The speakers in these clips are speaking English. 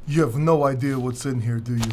You have no idea what's in here, do you?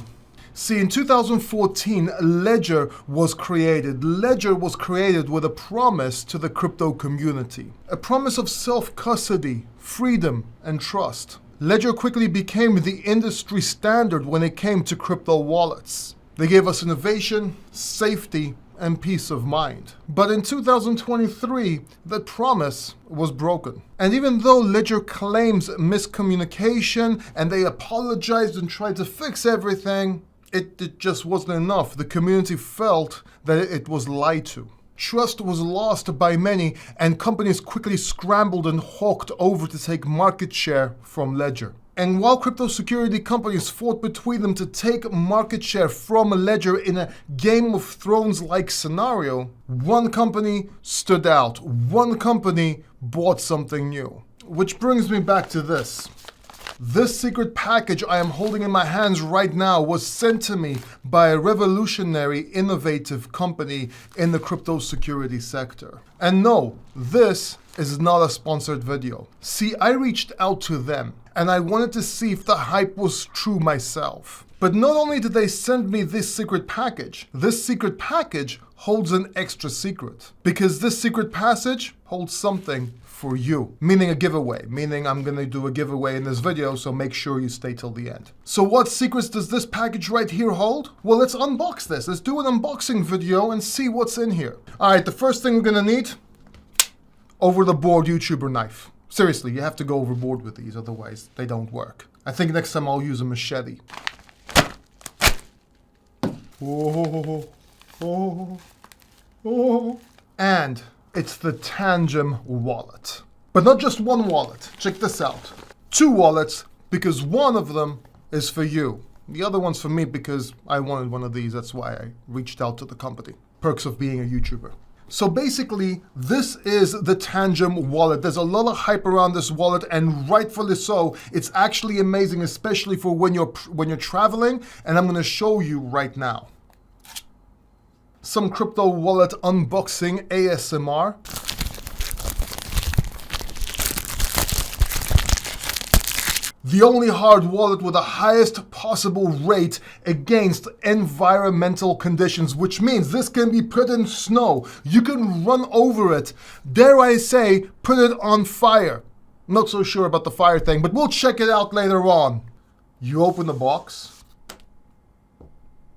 See, in 2014, Ledger was created. Ledger was created with a promise to the crypto community. A promise of self-custody, freedom, and trust. Ledger quickly became the industry standard when it came to crypto wallets. They gave us innovation, safety, and peace of mind. But in 2023, that promise was broken. And even though Ledger claims miscommunication and they apologized and tried to fix everything, it just wasn't enough. The community felt that it was lied to. Trust was lost by many, and companies quickly scrambled and hawked over to take market share from Ledger. And while crypto security companies fought between them to take market share from Ledger in a Game of Thrones-like scenario, one company stood out. One company bought something new. Which brings me back to this. This secret package I am holding in my hands right now was sent to me by a revolutionary, innovative company in the crypto security sector. And no, this is not a sponsored video. See, I reached out to them and I wanted to see if the hype was true myself. But not only did they send me this secret package holds an extra secret. Because this secret passage holds something for you. Meaning a giveaway. Meaning I'm gonna do a giveaway in this video, so make sure you stay till the end. So what secrets does this package right here hold? Well, let's unbox this. Let's do an unboxing video and see what's in here. Alright, the first thing we're gonna need, over-the-board YouTuber knife. Seriously, you have to go overboard with these, otherwise they don't work. I think next time I'll use a machete. Oh, oh, oh. And it's the Tangem wallet. But not just one wallet. Check this out. 2 wallets, because one of them is for you. The other one's for me because I wanted one of these. That's why I reached out to the company. Perks of being a YouTuber. So basically, this is the Tangem wallet. There's a lot of hype around this wallet, and rightfully so. It's actually amazing, especially for when you're traveling, and I'm gonna show you right now. Some crypto wallet unboxing ASMR. The only hard wallet with the highest possible rate against environmental conditions, which means this can be put in snow. You can run over it. Dare I say, put it on fire. Not so sure about the fire thing, but we'll check it out later on. You open the box.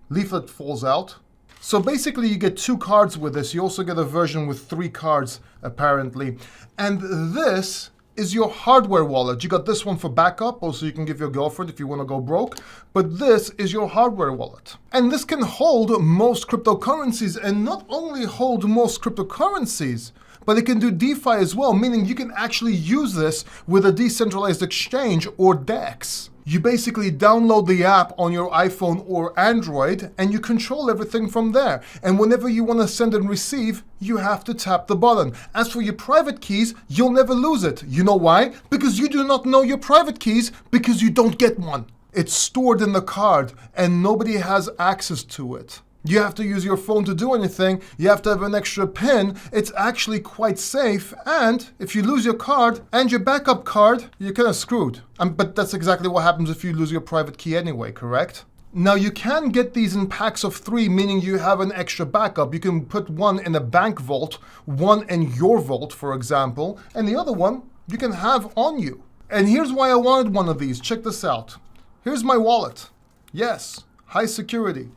Leaflet falls out. So basically you get 2 cards with this. You also get a version with 3 cards, apparently. And this is your hardware wallet. You got this one for backup, also you can give your girlfriend if you want to go broke, but this is your hardware wallet. And this can hold most cryptocurrencies, and not only hold most cryptocurrencies, but it can do DeFi as well, meaning you can actually use this with a decentralized exchange or DEX. You basically download the app on your iPhone or Android and you control everything from there. And whenever you want to send and receive, you have to tap the button. As for your private keys, you'll never lose it. You know why? Because you do not know your private keys because you don't get one. It's stored in the card and nobody has access to it. You have to use your phone to do anything. You have to have an extra PIN. It's actually quite safe. And if you lose your card and your backup card, you're kind of screwed. But that's exactly what happens if you lose your private key anyway, correct? Now you can get these in packs of 3, meaning you have an extra backup. You can put one in a bank vault, one in your vault, for example, and the other one you can have on you. And here's why I wanted one of these. Check this out. Here's my wallet. Yes, high security.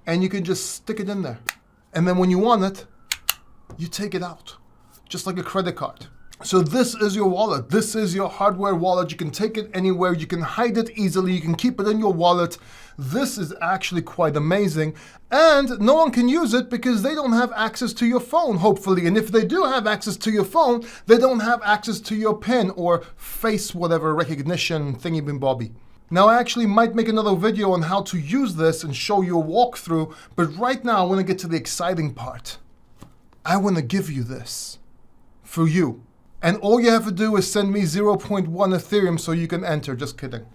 And you can just stick it in there. And then when you want it, you take it out. Just like a credit card. So this is your wallet. This is your hardware wallet. You can take it anywhere. You can hide it easily. You can keep it in your wallet. This is actually quite amazing. And no one can use it because they don't have access to your phone, hopefully. And if they do have access to your phone, they don't have access to your PIN or face whatever recognition thingy-bim-bobby. Now I actually might make another video on how to use this and show you a walkthrough, but right now I want to get to the exciting part. I want to give you this for you. And all you have to do is send me 0.1 Ethereum so you can enter. Just kidding.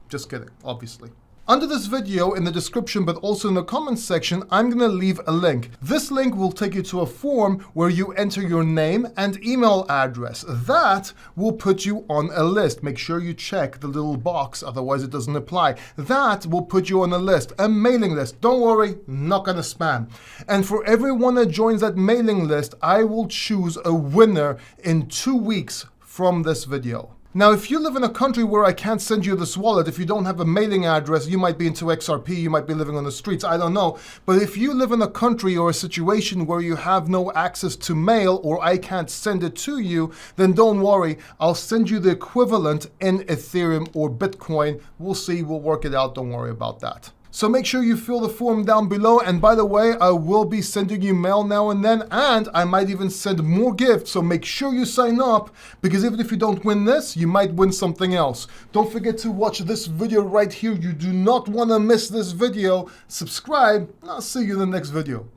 Just kidding, obviously. Under this video, in the description, but also in the comments section, I'm going to leave a link. This link will take you to a form where you enter your name and email address. That will put you on a list. Make sure you check the little box, otherwise it doesn't apply. That will put you on a list, a mailing list. Don't worry, not going to spam. And for everyone that joins that mailing list, I will choose a winner in 2 weeks from this video. Now, if you live in a country where I can't send you this wallet, if you don't have a mailing address, you might be into XRP, you might be living on the streets, I don't know. But if you live in a country or a situation where you have no access to mail or I can't send it to you, then don't worry, I'll send you the equivalent in Ethereum or Bitcoin. We'll see, we'll work it out, don't worry about that. So make sure you fill the form down below, and by the way, I will be sending you mail now and then, and I might even send more gifts, so make sure you sign up, because even if you don't win this, you might win something else. Don't forget to watch this video right here. You do not want to miss this video. Subscribe, and I'll see you in the next video.